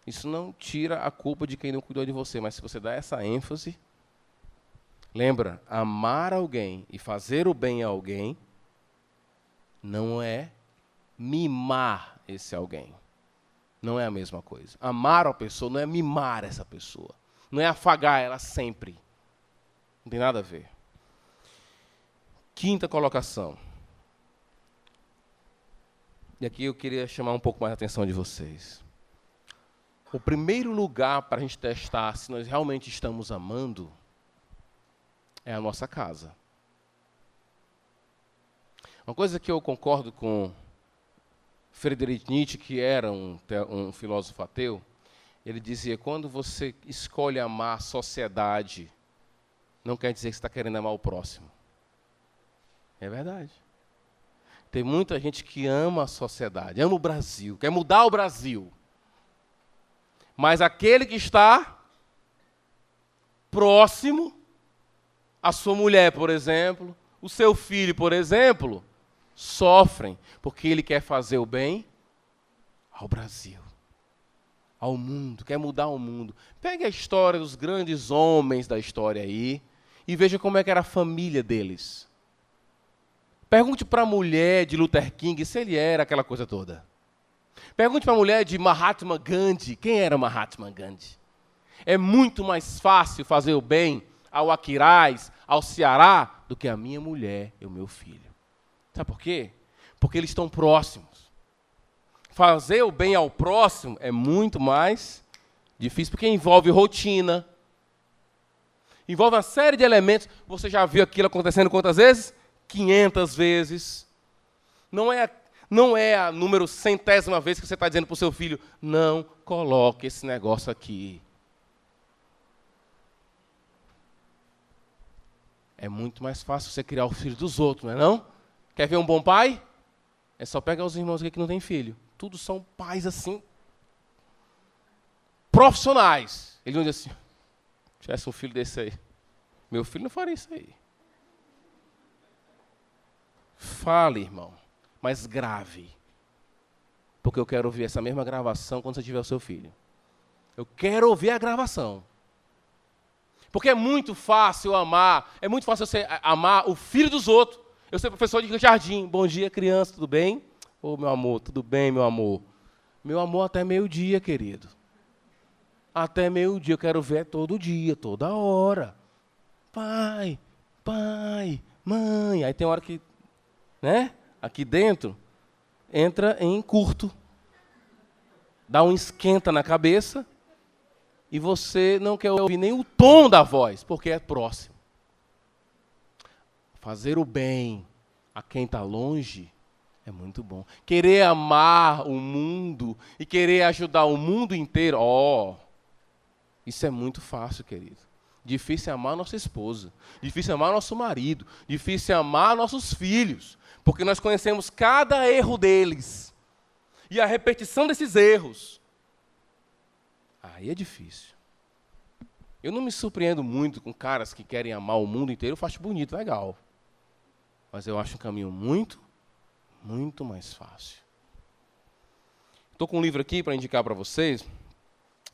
Isso não tira a culpa de quem não cuidou de você, mas se você dá essa ênfase, lembra, amar alguém e fazer o bem a alguém não é mimar esse alguém. Não é a mesma coisa. Amar a pessoa não é mimar essa pessoa. Não é afagar ela sempre. Não tem nada a ver. Quinta colocação. E aqui eu queria chamar um pouco mais a atenção de vocês. O primeiro lugar para a gente testar se nós realmente estamos amando é a nossa casa. Uma coisa que eu concordo com Friedrich Nietzsche, que era um filósofo ateu, ele dizia: quando você escolhe amar a sociedade, não quer dizer que você está querendo amar o próximo. É verdade. Tem muita gente que ama a sociedade, ama o Brasil, quer mudar o Brasil. Mas aquele que está próximo, a sua mulher, por exemplo, o seu filho, por exemplo, sofrem porque ele quer fazer o bem ao Brasil, ao mundo, quer mudar o mundo. Pegue a história dos grandes homens da história aí e veja como é que era a família deles. Pergunte para a mulher de Luther King se ele era aquela coisa toda. Pergunte para a mulher de Mahatma Gandhi, quem era Mahatma Gandhi? É muito mais fácil fazer o bem ao Aquiraz, ao Ceará, do que a minha mulher e o meu filho. Sabe por quê? Porque eles estão próximos. Fazer o bem ao próximo é muito mais difícil, porque envolve rotina, envolve uma série de elementos. Você já viu aquilo acontecendo quantas vezes? 500 vezes. Não é a número centésima vez que você está dizendo para o seu filho: não coloque esse negócio aqui. É muito mais fácil você criar o filho dos outros, não é não? Quer ver um bom pai? É só pegar os irmãos aqui que não têm filho. Todos são pais assim, profissionais. Eles vão dizer assim: se tivesse um filho desse aí, meu filho não faria isso aí. Fale, irmão, mas grave. Porque eu quero ouvir essa mesma gravação quando você tiver o seu filho. Eu quero ouvir a gravação. Porque é muito fácil amar, é muito fácil você amar o filho dos outros. Eu sou professor de jardim. Bom dia, criança, tudo bem? Ô, meu amor, tudo bem, meu amor? Meu amor, até meio-dia, querido. Até meio-dia, eu quero ver todo dia, toda hora. Pai, mãe. Aí tem hora que, né, aqui dentro, entra em curto. Dá um esquenta na cabeça. E você não quer ouvir nem o tom da voz, porque é próximo. Fazer o bem a quem está longe é muito bom. Querer amar o mundo e querer ajudar o mundo inteiro, isso é muito fácil, querido. Difícil é amar nossa esposa, difícil é amar nosso marido, difícil é amar nossos filhos, porque nós conhecemos cada erro deles. E a repetição desses erros. Aí é difícil. Eu não me surpreendo muito com caras que querem amar o mundo inteiro. Eu acho bonito, legal. Mas eu acho um caminho muito mais fácil. Estou com um livro aqui para indicar para vocês.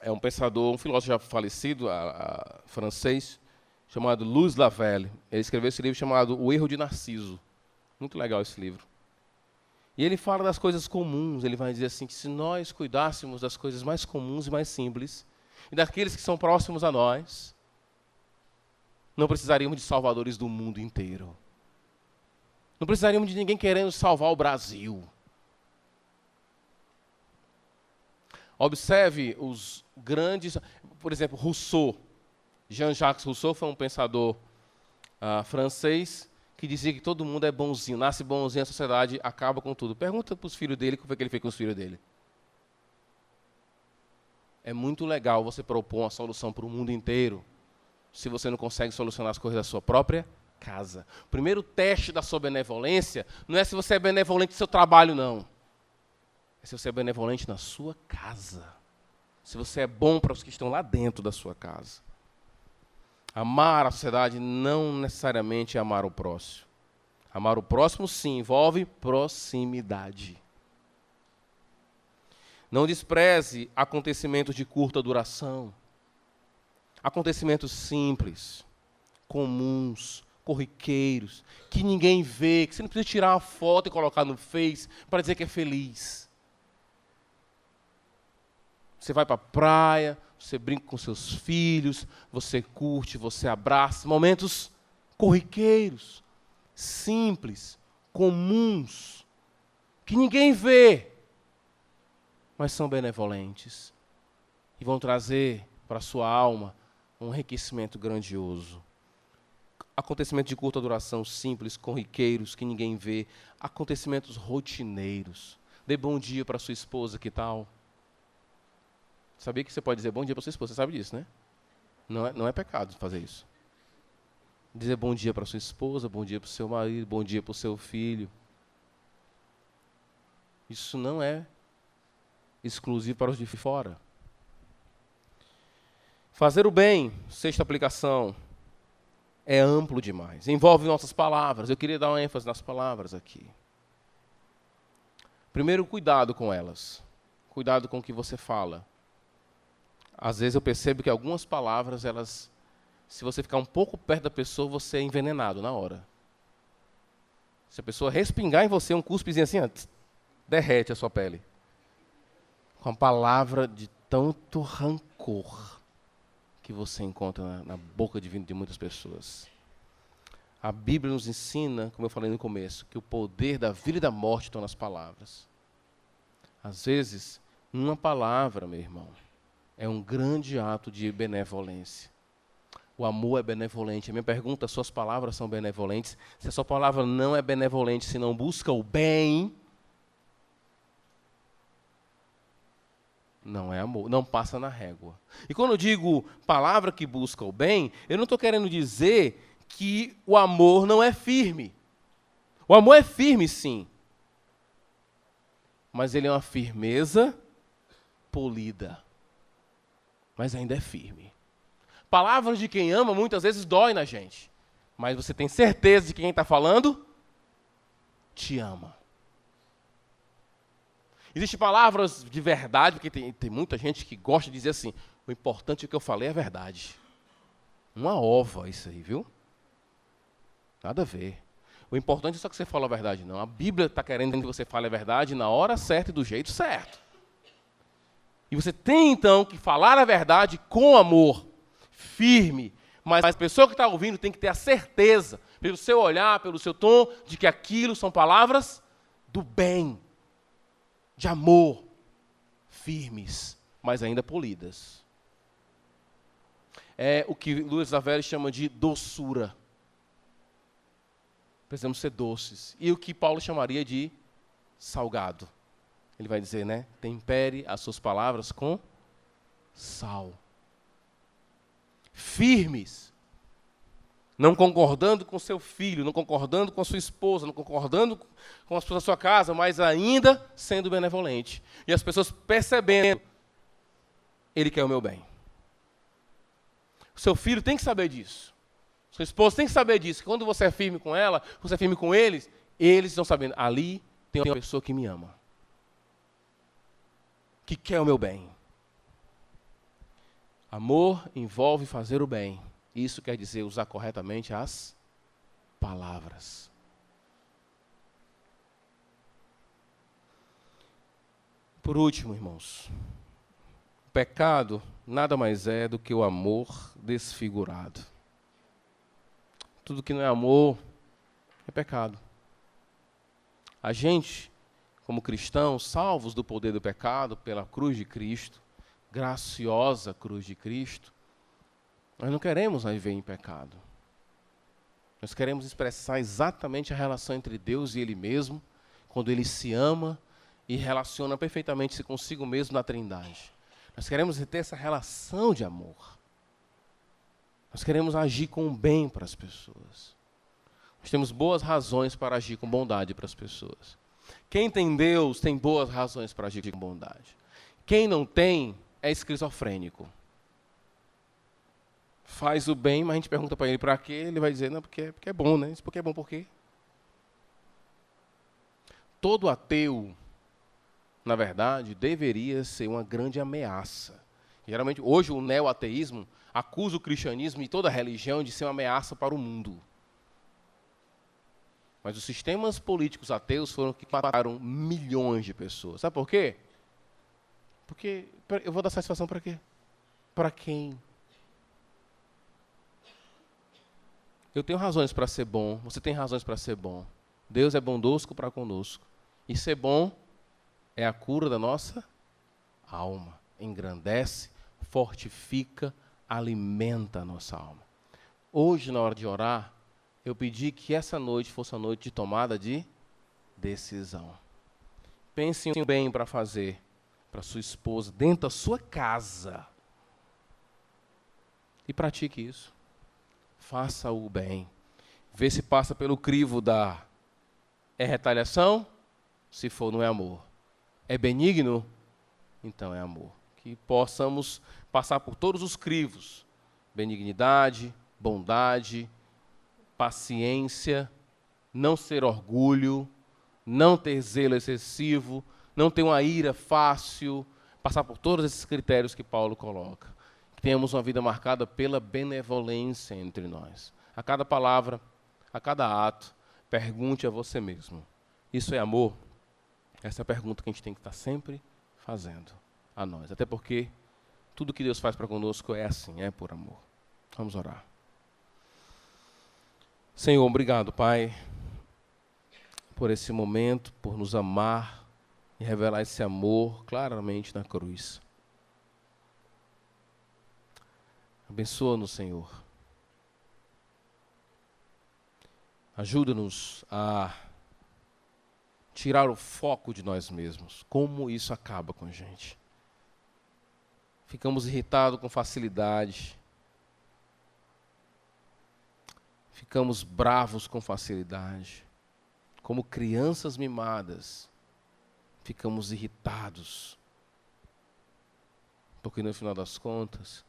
É um pensador, um filósofo já falecido, francês, chamado Louis Lavelle. Ele escreveu esse livro chamado O Erro de Narciso. Muito legal esse livro. E ele fala das coisas comuns, ele vai dizer assim, que se nós cuidássemos das coisas mais comuns e mais simples, e daqueles que são próximos a nós, não precisaríamos de salvadores do mundo inteiro. Não precisaríamos de ninguém querendo salvar o Brasil. Observe os grandes, por exemplo, Rousseau. Jean-Jacques Rousseau foi um pensador francês que dizia que todo mundo é bonzinho, nasce bonzinho, a sociedade acaba com tudo. Pergunta para os filhos dele o que foi que ele fez com os filhos dele. É muito legal você propor uma solução para o mundo inteiro, se você não consegue solucionar as coisas da sua própria casa. O primeiro teste da sua benevolência não é se você é benevolente no seu trabalho, não. É se você é benevolente na sua casa. Se você é bom para os que estão lá dentro da sua casa. Amar a sociedade não necessariamente é amar o próximo. Amar o próximo, sim, envolve proximidade. Não despreze acontecimentos de curta duração. Acontecimentos simples, comuns, corriqueiros, que ninguém vê, que você não precisa tirar uma foto e colocar no Face para dizer que é feliz. Você vai para a praia, você brinca com seus filhos, você curte, você abraça. Momentos corriqueiros, simples, comuns, que ninguém vê, mas são benevolentes e vão trazer para a sua alma um enriquecimento grandioso. Acontecimentos de curta duração, simples, corriqueiros, que ninguém vê. Acontecimentos rotineiros. Dê bom dia para sua esposa, que tal? Sabia que você pode dizer bom dia para sua esposa? Você sabe disso, né? Não é pecado fazer isso. Dizer bom dia para sua esposa, bom dia para o seu marido, bom dia para o seu filho. Isso não é exclusivo para os de fora. Fazer o bem, sexta aplicação, é amplo demais. Envolve nossas palavras. Eu queria dar uma ênfase nas palavras aqui. Primeiro, cuidado com elas. Cuidado com o que você fala. Às vezes eu percebo que algumas palavras, elas, se você ficar um pouco perto da pessoa, você é envenenado na hora. Se a pessoa respingar em você um cuspezinho assim, derrete a sua pele. Com a palavra de tanto rancor que você encontra na boca de muitas pessoas. A Bíblia nos ensina, como eu falei no começo, que o poder da vida e da morte estão nas palavras. Às vezes, uma palavra, meu irmão, é um grande ato de benevolência. O amor é benevolente. A minha pergunta, suas palavras são benevolentes? Se a sua palavra não é benevolente, se não busca o bem, não é amor, não passa na régua. E quando eu digo palavra que busca o bem, eu não estou querendo dizer que o amor não é firme. O amor é firme, sim. Mas ele é uma firmeza polida. Mas ainda é firme. Palavras de quem ama muitas vezes dói na gente. Mas você tem certeza de que quem está falando te ama. Existem palavras de verdade, porque tem muita gente que gosta de dizer assim, o importante é que eu falei é verdade. Uma ova isso aí, viu? Nada a ver. O importante é só que você fala a verdade, não. A Bíblia está querendo que você fale a verdade na hora certa e do jeito certo. E você tem, então, que falar a verdade com amor, firme. Mas a pessoa que está ouvindo tem que ter a certeza, pelo seu olhar, pelo seu tom, de que aquilo são palavras do bem, de amor, firmes, mas ainda polidas. É o que Luiz Avelli chama de doçura. Precisamos ser doces. E o que Paulo chamaria de salgado. Ele vai dizer, né? Tempere as suas palavras com sal. Firmes. Não concordando com seu filho, não concordando com a sua esposa, não concordando com as pessoas da sua casa, mas ainda sendo benevolente. E as pessoas percebendo, ele quer o meu bem. O seu filho tem que saber disso. Sua esposa tem que saber disso. Que quando você é firme com ela, você é firme com eles estão sabendo, ali tem uma pessoa que me ama. Que quer o meu bem. Amor envolve fazer o bem. Isso quer dizer usar corretamente as palavras. Por último, irmãos, o pecado nada mais é do que o amor desfigurado. Tudo que não é amor é pecado. A gente, como cristãos, salvos do poder do pecado pela cruz de Cristo, graciosa cruz de Cristo, nós não queremos viver em pecado. Nós queremos expressar exatamente a relação entre Deus e Ele mesmo, quando Ele se ama e relaciona perfeitamente consigo mesmo na Trindade. Nós queremos ter essa relação de amor. Nós queremos agir com o bem para as pessoas. Nós temos boas razões para agir com bondade para as pessoas. Quem tem Deus tem boas razões para agir com bondade. Quem não tem é esquizofrênico. Faz o bem, mas a gente pergunta para ele para quê, ele vai dizer, não, porque é bom, né? Isso porque é bom por quê? Todo ateu, na verdade, deveria ser uma grande ameaça. Geralmente, hoje, o neo-ateísmo acusa o cristianismo e toda a religião de ser uma ameaça para o mundo. Mas os sistemas políticos ateus foram que mataram milhões de pessoas. Sabe por quê? Porque eu vou dar satisfação para quê? Para quem? Eu tenho razões para ser bom, você tem razões para ser bom. Deus é bondoso para conosco. E ser bom é a cura da nossa alma. Engrandece, fortifica, alimenta a nossa alma. Hoje, na hora de orar, eu pedi que essa noite fosse a noite de tomada de decisão. Pense em um bem para fazer para sua esposa, dentro da sua casa. E pratique isso. Faça o bem. Vê se passa pelo crivo da... É retaliação? Se for, não é amor. É benigno? Então é amor. Que possamos passar por todos os crivos. Benignidade, bondade, paciência, não ser orgulho, não ter zelo excessivo, não ter uma ira fácil, passar por todos esses critérios que Paulo coloca. Que tenhamos uma vida marcada pela benevolência entre nós. A cada palavra, a cada ato, pergunte a você mesmo. Isso é amor? Essa é a pergunta que a gente tem que estar sempre fazendo a nós. Até porque tudo que Deus faz para conosco é assim, é por amor. Vamos orar. Senhor, obrigado, Pai, por esse momento, por nos amar e revelar esse amor claramente na cruz. Abençoa-nos, Senhor. Ajuda-nos a tirar o foco de nós mesmos. Como isso acaba com a gente. Ficamos irritados com facilidade. Ficamos bravos com facilidade. Como crianças mimadas, ficamos irritados. Porque no final das contas,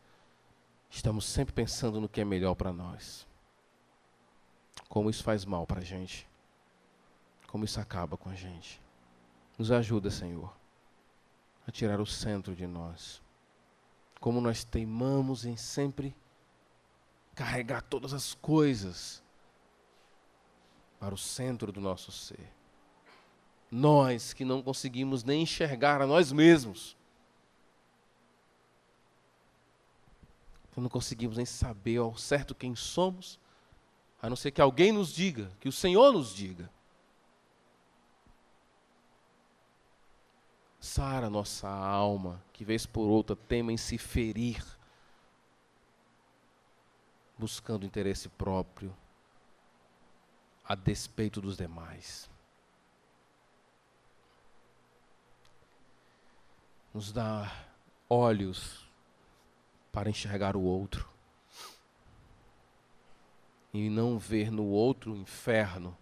estamos sempre pensando no que é melhor para nós. Como isso faz mal para a gente. Como isso acaba com a gente. Nos ajuda, Senhor, a tirar o centro de nós. Como nós teimamos em sempre carregar todas as coisas para o centro do nosso ser. Nós que não conseguimos nem enxergar a nós mesmos. Não conseguimos nem saber ao certo quem somos, a não ser que alguém nos diga, que o Senhor nos diga. Sara nossa alma, que vez por outra tema em se ferir, buscando interesse próprio, a despeito dos demais. Nos dá olhos para enxergar o outro e não ver no outro o inferno,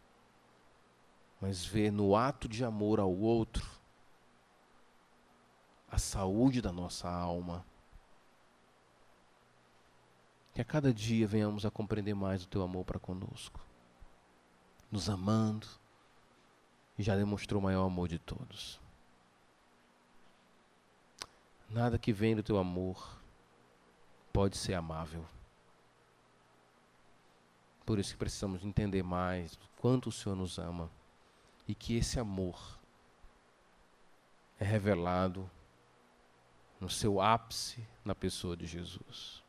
mas ver no ato de amor ao outro a saúde da nossa alma. Que a cada dia venhamos a compreender mais o Teu amor para conosco, nos amando, e já demonstrou o maior amor de todos. Nada que vem do Teu amor pode ser amável. Por isso que precisamos entender mais o quanto o Senhor nos ama e que esse amor é revelado no seu ápice na pessoa de Jesus.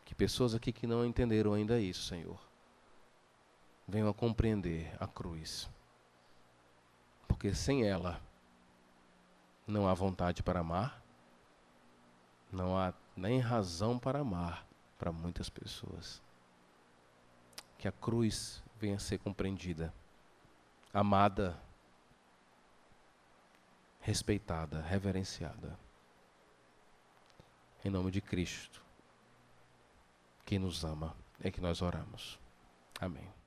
Que pessoas aqui que não entenderam ainda isso, Senhor, venham a compreender a cruz. Porque sem ela, não há vontade para amar, não há nem razão para amar para muitas pessoas. Que a cruz venha a ser compreendida, amada, respeitada, reverenciada. Em nome de Cristo, que nos ama, é que nós oramos. Amém.